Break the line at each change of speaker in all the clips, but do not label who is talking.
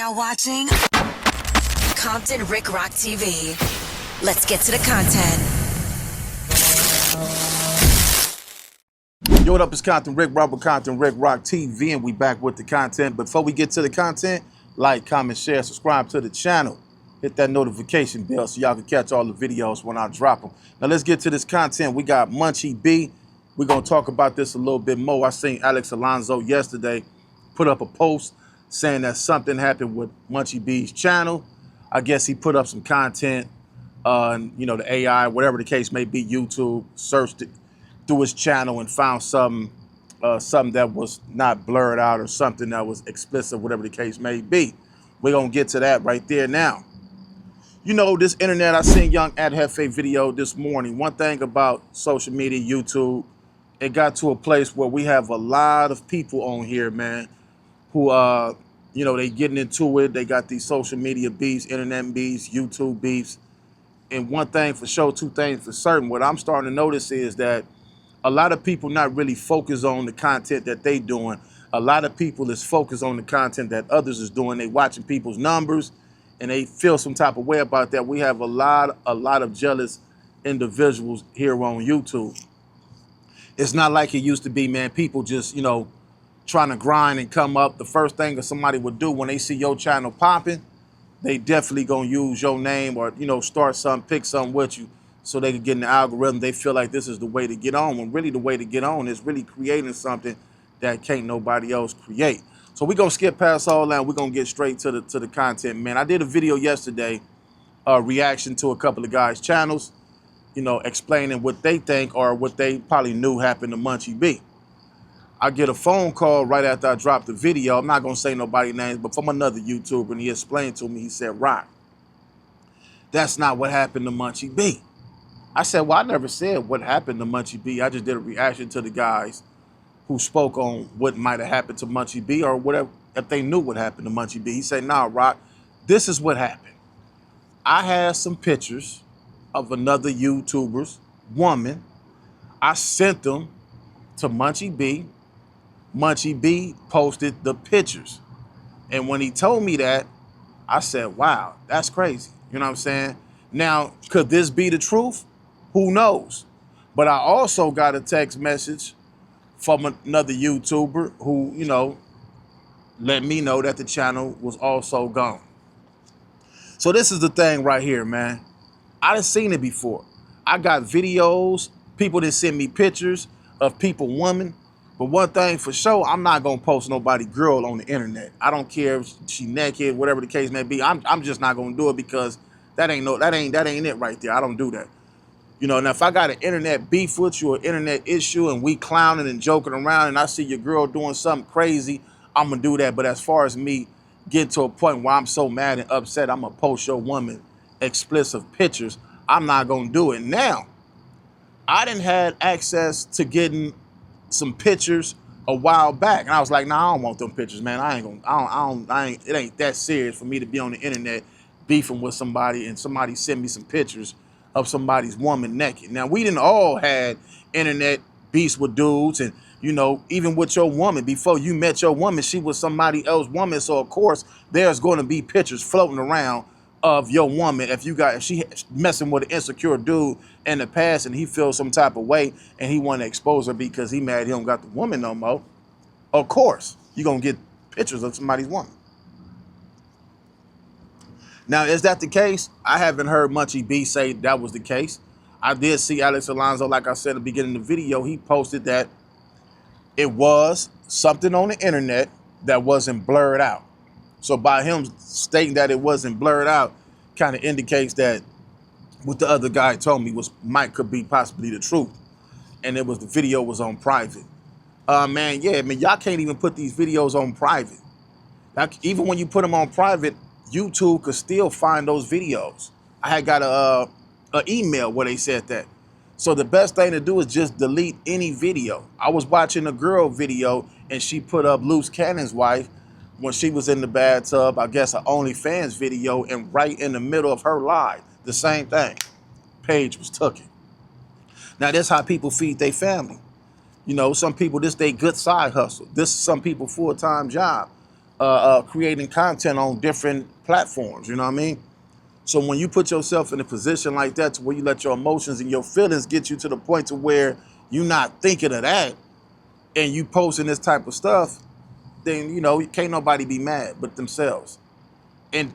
now watching Compton Rick Rock TV. Let's get to the content.
Yo, what up? It's Compton Rick Rock with Compton Rick Rock TV, and we back with the content. Before we get to the content, like, comment, share, subscribe to the channel. Hit that notification bell so y'all can catch all the videos when I drop them. Now let's get to this content. We got Munchie B. We're going to talk about this a little bit more. I seen Alex Alonso yesterday put up a post saying that something happened with Munchie B's channel. I guess he put up some content on, the AI, whatever the case may be, YouTube, searched it through his channel and found something that was not blurred out or something that was explicit, whatever the case may be. We're going to get to that right there now. This internet, I seen Young Ad Hefe video this morning. One thing about social media, YouTube, it got to a place where we have a lot of people on here, man, who, they getting into it. They got these social media beefs, internet beefs, YouTube beefs. And one thing for sure, two things for certain. What I'm starting to notice is that a lot of people not really focused on the content that they doing. A lot of people is focused on the content that others is doing. They watching people's numbers and they feel some type of way about that. We have a lot of jealous individuals here on YouTube. It's not like it used to be, man. People just, trying to grind and come up. The first thing that somebody would do when they see your channel popping, they definitely gonna use your name or, start something, pick something with you so they can get in the algorithm. They feel like this is the way to get on, when really the way to get on is really creating something that can't nobody else create. So we're gonna skip past all that. We're gonna get straight to the content, man. I did a video yesterday, reaction to a couple of guys' channels, explaining what they think or what they probably knew happened to Munchie B. I get a phone call right after I dropped the video. I'm not gonna say nobody's names, but from another YouTuber, and he explained to me, he said, "Rock, that's not what happened to Munchie B." I said, "Well, I never said what happened to Munchie B. I just did a reaction to the guys who spoke on what might have happened to Munchie B or whatever, if they knew what happened to Munchie B." He said, "Nah, Rock, this is what happened. I had some pictures of another YouTuber's woman. I sent them to Munchie B. Munchie B posted the pictures. And when he told me that, I said, wow, that's crazy." You know what I'm saying? Now, could this be the truth? Who knows? But I also got a text message from another YouTuber who, let me know that the channel was also gone. So this is the thing right here, man. I done seen it before. I got videos, people that send me pictures of people, women. But one thing for sure, I'm not gonna post nobody girl on the internet. I don't care if she naked, whatever the case may be. I'm just not gonna do it because that ain't it right there. I don't do that. Now if I got an internet beef with you or internet issue and we clowning and joking around and I see your girl doing something crazy, I'm gonna do that. But as far as me getting to a point where I'm so mad and upset, I'm gonna post your woman explicit pictures, I'm not gonna do it. Now, I didn't had access to getting some pictures a while back, and I was like, nah, I don't want them pictures, man. It ain't that serious for me to be on the internet beefing with somebody and somebody send me some pictures of somebody's woman naked. Now, we didn't all had internet beefs with dudes, and even with your woman, before you met your woman, she was somebody else's woman. So of course, there's going to be pictures floating around of your woman if she messing with an insecure dude in the past and he feels some type of way and he want to expose her because he mad he don't got the woman no more. Of course, you're going to get pictures of somebody's woman. Now, is that the case? I haven't heard Munchie B say that was the case. I did see Alex Alonso, like I said at the beginning of the video, he posted that it was something on the internet that wasn't blurred out. So by him stating that it wasn't blurred out kind of indicates that what the other guy told me could be possibly the truth. And the video was on private. Man, y'all can't even put these videos on private. Even when you put them on private, YouTube could still find those videos. I had got a email where they said that. So the best thing to do is just delete any video. I was watching a girl video and she put up Loose Cannon's wife when she was in the bathtub, I guess an OnlyFans video, and right in the middle of her live, the same thing. Page was took it. Now that's how people feed their family. Some people, this they good side hustle. This is some people full-time job. creating content on different platforms. You know what I mean? So when you put yourself in a position like that, to where you let your emotions and your feelings get you to the point to where you're not thinking of that, and you posting this type of stuff, then can't nobody be mad but themselves. And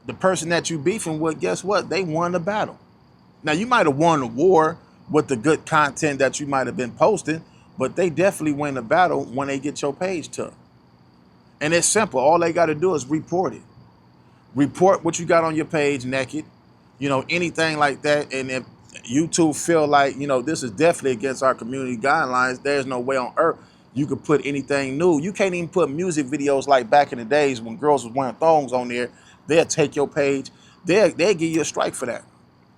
the person that you beefing with, guess what? They won the battle. Now you might have won the war with the good content that you might have been posting, but they definitely win the battle when they get your page took. And it's simple. All they got to do is report it. Report what you got on your page naked, anything like that. And if YouTube feel like, this is definitely against our community guidelines, there's no way on earth you could put anything new. You can't even put music videos like back in the days when girls was wearing thongs on there. They'll take your page. They'll give you a strike for that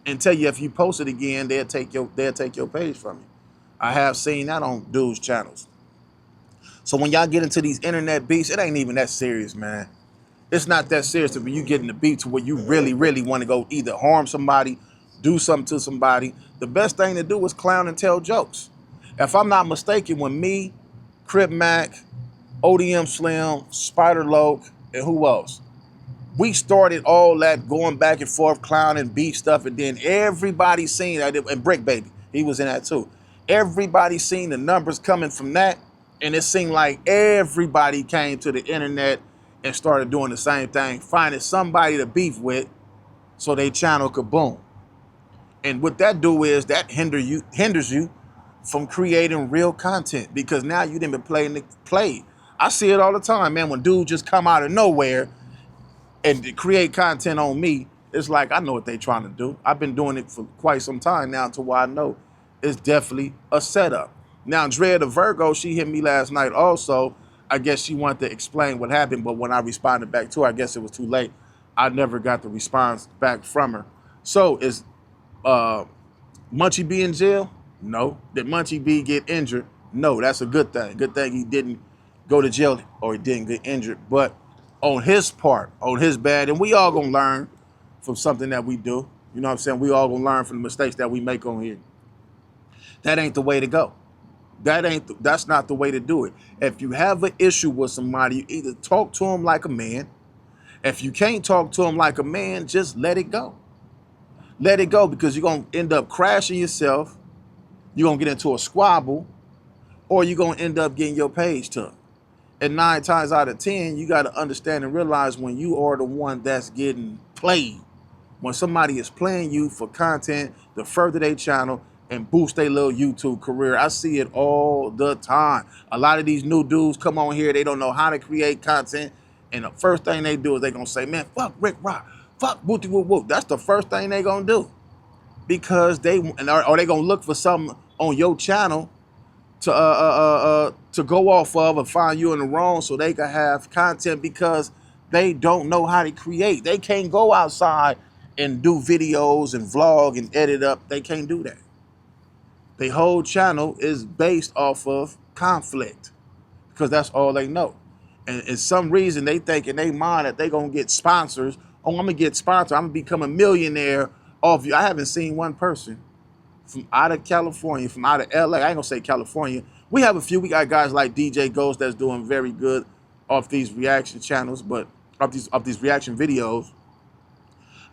and tell you if you post it again, they'll take your page from you. I have seen that on dudes' channels. So when y'all get into these internet beefs, it ain't even that serious, man. It's not that serious to when you get in the beef to where you really, really want to go either harm somebody, do something to somebody. The best thing to do is clown and tell jokes. If I'm not mistaken, when me, Crip Mac, ODM Slim, Spider Loke, and who else? We started all that going back and forth, clowning, beef stuff, and then everybody seen that, and Brick Baby, he was in that too. Everybody seen the numbers coming from that, and it seemed like everybody came to the internet and started doing the same thing, finding somebody to beef with so they channel could boom. And what that do is that hinders you from creating real content, because now you didn't been playing the play. I see it all the time, man, when dudes just come out of nowhere and create content on me. It's like, I know what they trying to do. I've been doing it for quite some time now, to where I know it's definitely a setup. Now, Drea the Virgo, she hit me last night also. I guess she wanted to explain what happened, but when I responded back to her, I guess it was too late. I never got the response back from her. So is Munchie B in jail? No. Did Munchie B get injured? No. That's a good thing. Good thing he didn't go to jail or he didn't get injured. But on his part, on his bad, and we all gonna learn from something that we do. You know what I'm saying? We all gonna learn from the mistakes that we make on here. That ain't the way to go. That's not the way to do it. If you have an issue with somebody, you either talk to them like a man. If you can't talk to them like a man, just let it go. Let it go, because you're going to end up crashing yourself. You're going to get into a squabble, or you're going to end up getting your page took. And 9 times out of 10, you got to understand and realize when you are the one that's getting played, when somebody is playing you for content to further their channel and boost their little YouTube career. I see it all the time. A lot of these new dudes come on here, they don't know how to create content, and the first thing they do is they gonna say, man, fuck Rick Rock, fuck Booty Whoop Whoop. That's the first thing they gonna do, because or they gonna look for something on your channel to go off of and find you in the wrong so they can have content, because they don't know how to create. They can't go outside and do videos and vlog and edit up. They can't do that. Their whole channel is based off of conflict, because that's all they know. And in some reason, they think in their mind that they going to get sponsors. Oh, I'm going to get sponsored. I'm going to become a millionaire off you. I haven't seen one person from out of California, from out of LA. I ain't going to say California. We have a few. We got guys like DJ Ghost that's doing very good off these reaction channels, but off these reaction videos.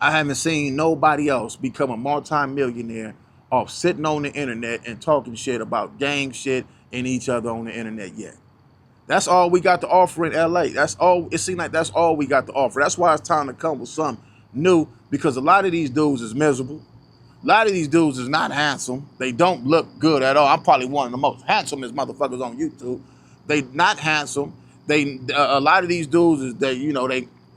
I haven't seen nobody else become a multi-millionaire off sitting on the internet and talking shit about gang shit and each other on the internet yet. That's all we got to offer in LA. That's all. It seems like that's all we got to offer. That's why it's time to come with something new, because a lot of these dudes is miserable. A lot of these dudes is not handsome. They don't look good at all. I'm probably one of the most handsomest motherfuckers on YouTube. They not handsome. A lot of these dudes is they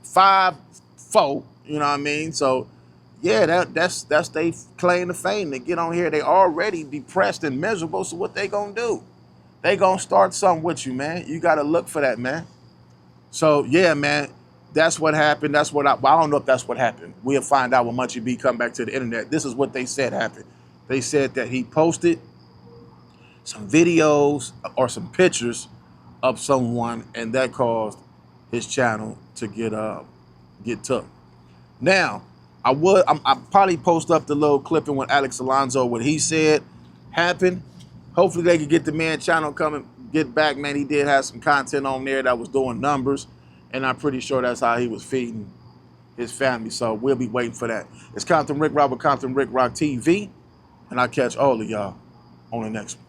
5'4", you know what I mean? So yeah, that's they claim to fame. They get on here, they already depressed and miserable, so what they gonna do? They gonna start something with you, man. You gotta look for that, man. So yeah, man, that's what happened. That's what I don't know if that's what happened. We'll find out when Munchie B come back to the internet. This is what they said happened. They said that he posted some videos or some pictures of someone, and that caused his channel to get took. Now, I probably post up the little clipping with Alex Alonso, what he said happened. Hopefully they could get the man channel coming, get back, man. He did have some content on there that was doing numbers, And I'm pretty sure that's how he was feeding his family. So we'll be waiting for that. It's Compton Rick Rock with Compton Rick Rock TV. And I'll catch all of y'all on the next one.